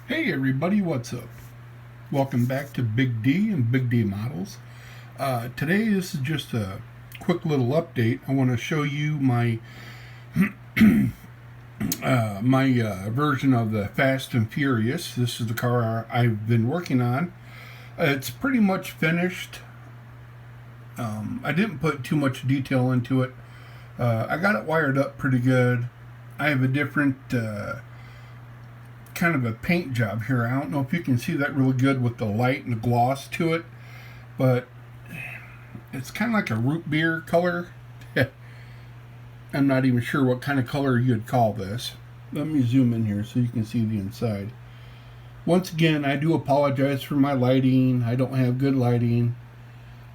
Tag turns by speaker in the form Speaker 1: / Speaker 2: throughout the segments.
Speaker 1: Hey everybody, what's up? Welcome back to Big D and Big D Models. Today this is just a quick little update. I want to show you my version of the Fast and Furious. This is the car I've been working on. It's pretty much finished. I didn't put too much detail into it. I got it wired up pretty good. I have a different kind of a paint job here. I don't know if you can see that really good with the light and the gloss to it, but it's kind of like a root beer color. I'm not even sure what kind of color you'd call this. Let me zoom in here so you can see the inside. Once again, I do apologize for my lighting. I don't have good lighting.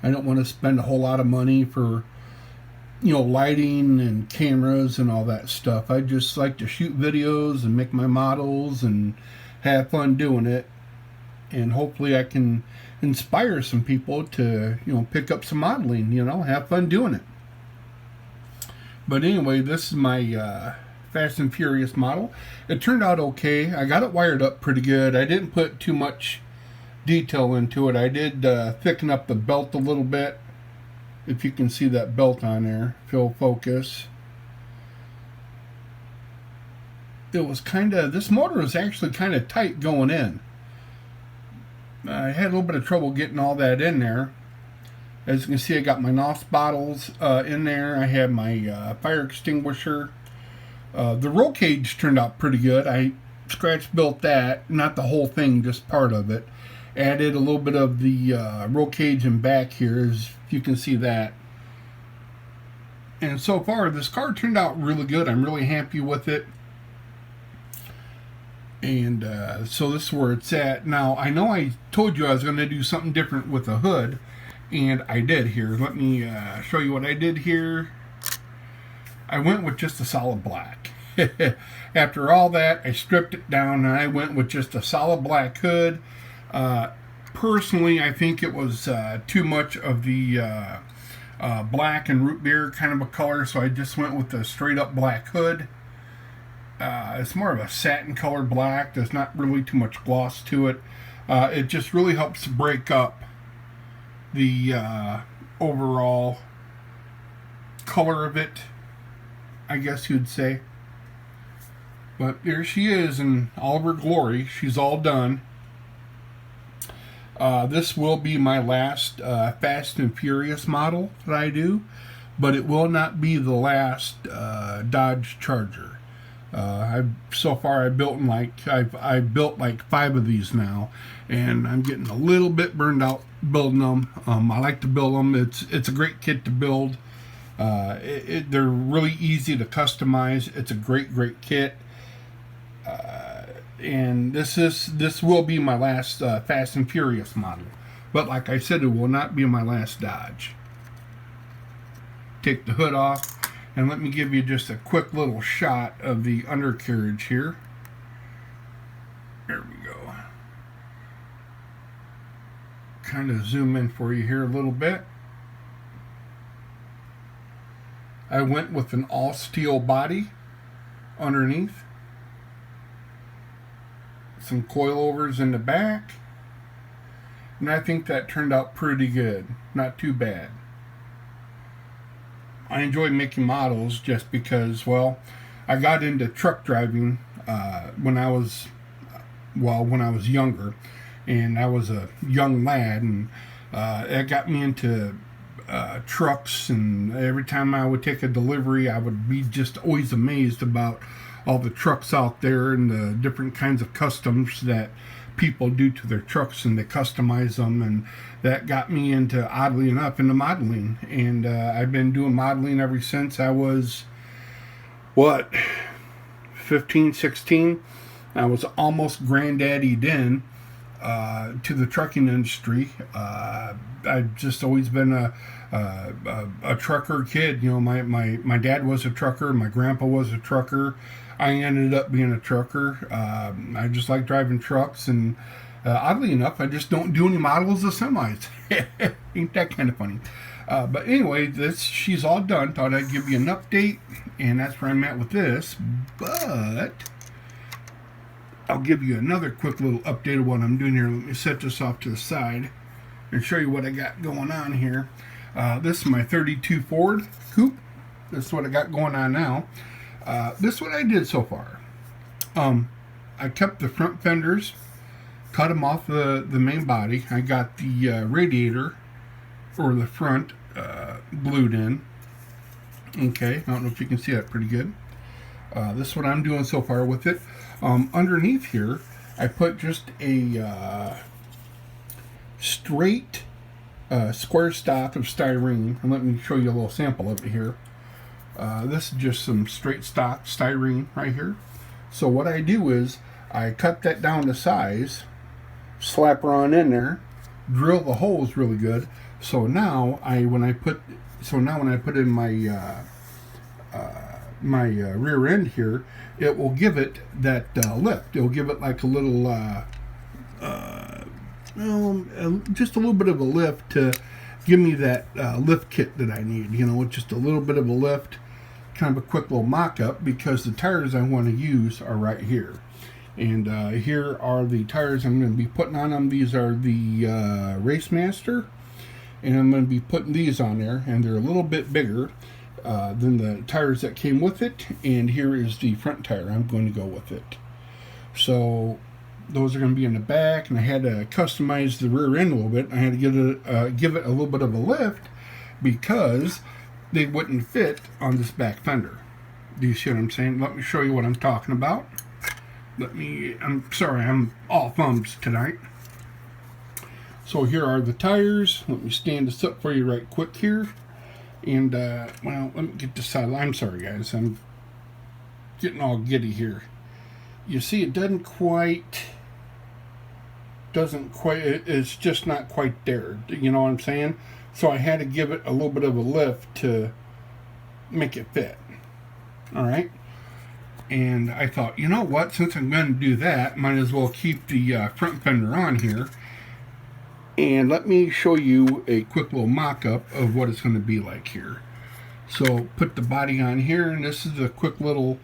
Speaker 1: I don't want to spend a whole lot of money for lighting and cameras and all that stuff. I just like to shoot videos and make my models and have fun doing it. And hopefully I can inspire some people to, pick up some modeling, have fun doing it. But anyway, this is my Fast and Furious model. It turned out okay. I got it wired up pretty good. I didn't put too much detail into it. I did thicken up the belt a little bit. If you can see that belt on there, fill focus. It was this motor was actually kind of tight going in. I had a little bit of trouble getting all that in there. As you can see, I got my NOS bottles in there. I had my fire extinguisher. The roll cage turned out pretty good. I scratch built that, not the whole thing, just part of it. Added a little bit of the roll cage in back here, as you can see that. And so far, this car turned out really good. I'm really happy with it. And so this is where it's at. Now, I know I told you I was going to do something different with the hood, and I did here. Let me show you what I did here. I went with just a solid black. After all that, I stripped it down, and I went with just a solid black hood. Personally, I think it was too much of the black and root beer kind of a color, so I just went with the straight up black hood. It's more of a satin color black. There's not really too much gloss to it. It just really helps break up the overall color of it, I guess you'd say. But there she is in all of her glory. She's all done. This will be my last Fast and Furious model that I do, but it will not be the last Dodge Charger. So far I've built I've built like 5 of these now, and I'm getting a little bit burned out building them. I like to build them. It's a great kit to build. They're really easy to customize. It's a great kit. And this will be my last Fast and Furious model. But like I said, it will not be my last Dodge. Take the hood off, and let me give you just a quick little shot of the undercarriage here. There we go. Kind of zoom in for you here a little bit. I went with an all steel body underneath. Some coilovers in the back, and I think that turned out pretty good. Not too bad. I enjoy making models just because, well, I got into truck driving when I was younger, and I was a young lad, and it got me into trucks, and every time I would take a delivery, I would be just always amazed about all the trucks out there and the different kinds of customs that people do to their trucks, and they customize them, and that got me into, oddly enough, into modeling. And I've been doing modeling ever since I was 15, 16. I was almost granddaddied in to the trucking industry. I've just always been a trucker kid. My dad was a trucker, my grandpa was a trucker. I ended up being a trucker. I just like driving trucks, and oddly enough, I just don't do any models of semis. Ain't that kind of funny? But anyway, she's all done. Thought I'd give you an update, and that's where I'm at with this. But I'll give you another quick little update of what I'm doing here. Let me set this off to the side and show you what I got going on here. This is my 32 Ford coupe. This is what I got going on now. This is what I did so far. I kept the front fenders, cut them off the main body. I got the radiator for the front glued in. Okay, I don't know if you can see that pretty good. This is what I'm doing so far with it. Underneath here, I put just a straight square stock of styrene. And let me show you a little sample of it here. This is just some straight stock styrene right here. So what I do is I cut that down to size, slap her on in there, drill the holes really good. So now when I put in my my rear end here, it will give it that lift. It'll give it like a little just a little bit of a lift to give me that lift kit that I need. You know, just a little bit of a lift, kind of a quick little mock-up, because the tires I want to use are right here. And here are the tires I'm going to be putting on them. These are the Race Master, and I'm going to be putting these on there, and they're a little bit bigger than the tires that came with it. And here is the front tire I'm going to go with it. So those are going to be in the back, and I had to customize the rear end a little bit. I had to give it a little bit of a lift because they wouldn't fit on this back fender. Do you see what I'm saying? Let me show you what I'm talking about. I'm sorry, I'm all thumbs tonight. So here are the tires. Let me stand this up for you right quick here. And, well, let me get this side. I'm sorry, guys. I'm getting all giddy here. You see, it doesn't quite, it's just not quite there. You know what I'm saying? So I had to give it a little bit of a lift to make it fit. All right. And I thought, you know what? Since I'm going to do that, might as well keep the front fender on here. And let me show you a quick little mock-up of what it's going to be like here. So put the body on here, and this is a quick little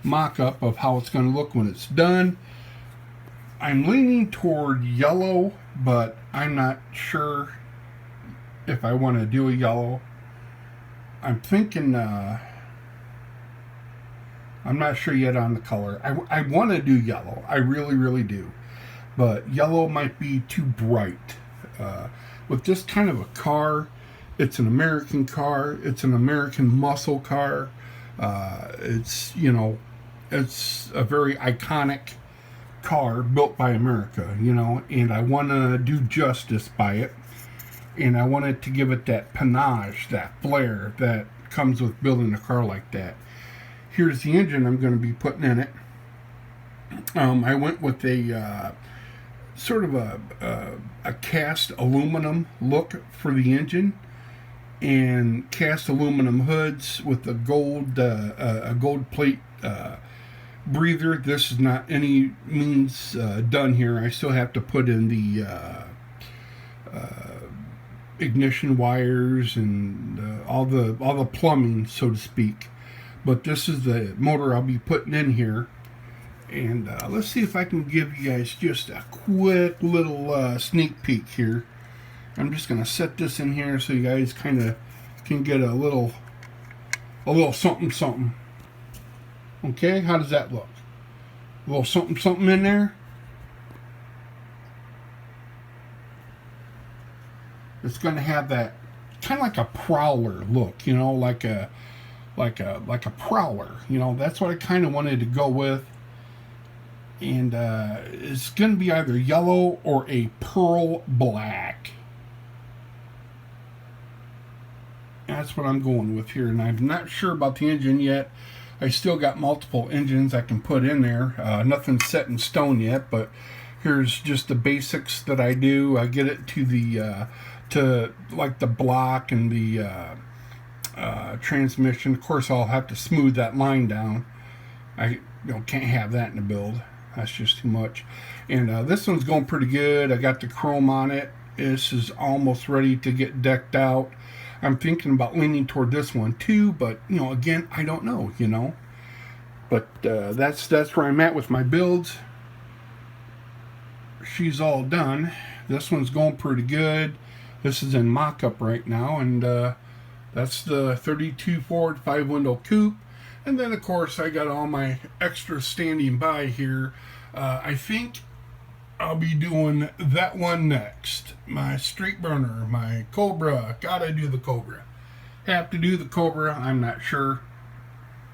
Speaker 1: mock-up of how it's going to look when it's done. I'm leaning toward yellow, but I'm not sure if I want to do a yellow. I'm thinking, I'm not sure yet on the color. I want to do yellow. I really, really do. But yellow might be too bright. With this kind of a car, it's an American car. It's an American muscle car. It's, you know, it's a very iconic car built by America, you know, and I want to do justice by it. And I wanted to give it that panache, that flair that comes with building a car like that. Here's the engine I'm going to be putting in it. I went with a sort of a cast aluminum look for the engine, and cast aluminum hoods with a gold plate breather. This is not any means done here. I still have to put in the ignition wires and all the plumbing, so to speak. But this is the motor I'll be putting in here. And let's see if I can give you guys just a quick little sneak peek here. I'm just going to set this in here so you guys kind of can get a little something something. Okay, how does that look? A little something something in there. It's going to have that kind of like a prowler look, you know, like a prowler. You know, that's what I kind of wanted to go with. And it's going to be either yellow or a pearl black. That's what I'm going with here. And I'm not sure about the engine yet. I still got multiple engines I can put in there. Nothing's set in stone yet, but here's just the basics that I do. I get it to the to like the block and the transmission. Of course, I'll have to smooth that line down. I can't have that in the build. That's just too much. And this one's going pretty good. I got the chrome on it. This is almost ready to get decked out. I'm thinking about leaning toward this one too, but again, I don't know, But that's where I'm at with my builds. she's all done. This one's going pretty good. This is in mock-up right now, and that's the 32 Ford 5-window coupe. And then, of course, I got all my extras standing by here. I think I'll be doing that one next. My street burner, my Cobra. Gotta do the Cobra. Have to do the Cobra. I'm not sure.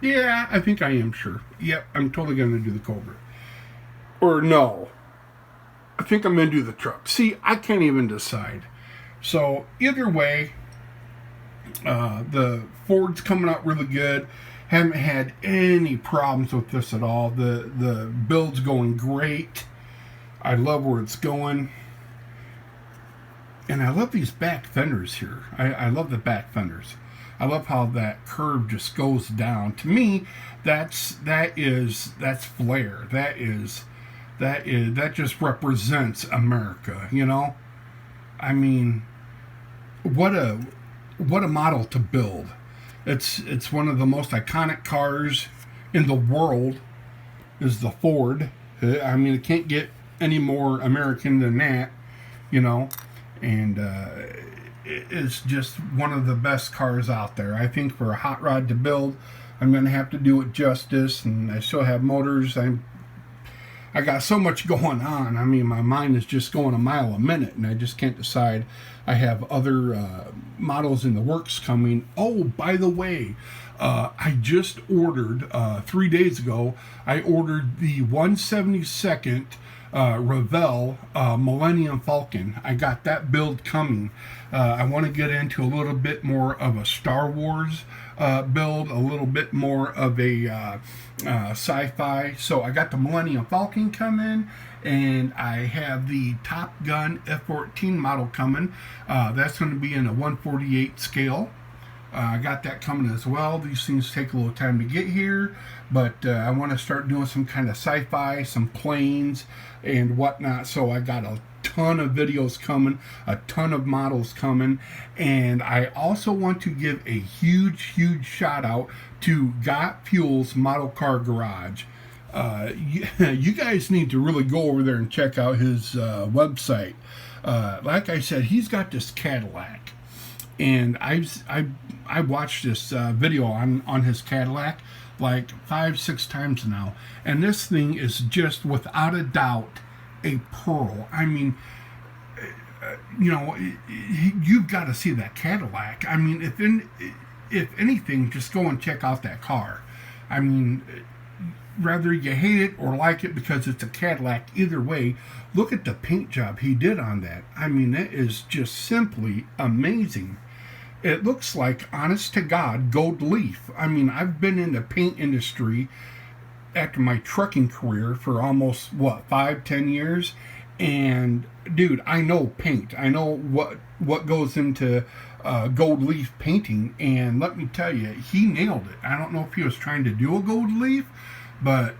Speaker 1: Yeah, I think I am sure. Yep, I'm totally gonna do the Cobra. Or no. I think I'm gonna do the truck. See, I can't even decide. So, either way, the Ford's coming out really good. Haven't had any problems with this at all. The build's going great. I love where it's going. And I love these back fenders here. I love the back fenders. I love how that curve just goes down. To me, that's flair. That just represents America, you know? I mean, what a model to build. It's one of the most iconic cars in the world is the Ford. I mean, it can't get any more American than that, you know, and it's just one of the best cars out there. I think for a hot rod to build, I'm going to have to do it justice, and I still have motors. I got so much going on. I mean, my mind is just going a mile a minute, and I just can't decide. I have other models in the works coming. Oh, by the way, I just ordered 3 days ago. I ordered the 172nd Ravel Millennium Falcon. I got that build coming. I want to get into a little bit more of a Star Wars build, a little bit more of a sci-fi. So I got the Millennium Falcon coming, and I have the Top Gun F-14 model coming. That's going to be in a 1/48 scale. I got that coming as well. These things take a little time to get here, but I want to start doing some kind of sci-fi, some planes and whatnot. So I got a ton of videos coming, a ton of models coming, and I also want to give a huge shout out to Got Fuel's Model Car Garage. You guys need to really go over there and check out his website. Like I said, he's got this Cadillac, and I watched this video on his Cadillac like 5-6 times now, and this thing is just without a doubt a pearl. I mean, you know, you've got to see that Cadillac. I mean, if anything, just go and check out that car. I mean, whether you hate it or like it because it's a Cadillac, either way, look at the paint job he did on that. I mean, that is just simply amazing. It looks like, honest to God, gold leaf. I mean, I've been in the paint industry after my trucking career for almost, 5-10 years. And, dude, I know paint. I know what goes into gold leaf painting. And let me tell you, he nailed it. I don't know if he was trying to do a gold leaf, but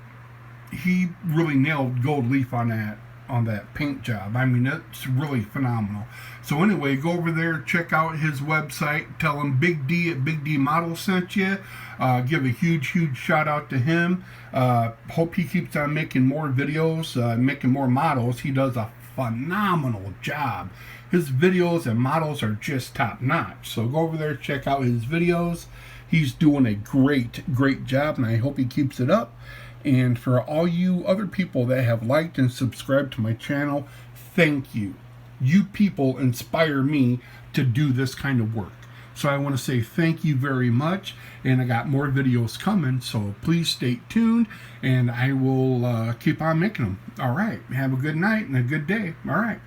Speaker 1: he really nailed gold leaf on that paint job. I mean, that's really phenomenal. So anyway, go over there, check out his website, tell him Big D at Big D Model sent you. Give a huge shout out to him. Hope he keeps on making more videos, making more models. He does a phenomenal job. His videos and models are just top notch. So go over there, check out his videos. He's doing a great job, and I hope he keeps it up. And for all you other people that have liked and subscribed to my channel, thank you. You people inspire me to do this kind of work. So I want to say thank you very much. And I got more videos coming, so please stay tuned, and I will keep on making them. All right. Have a good night and a good day. All right.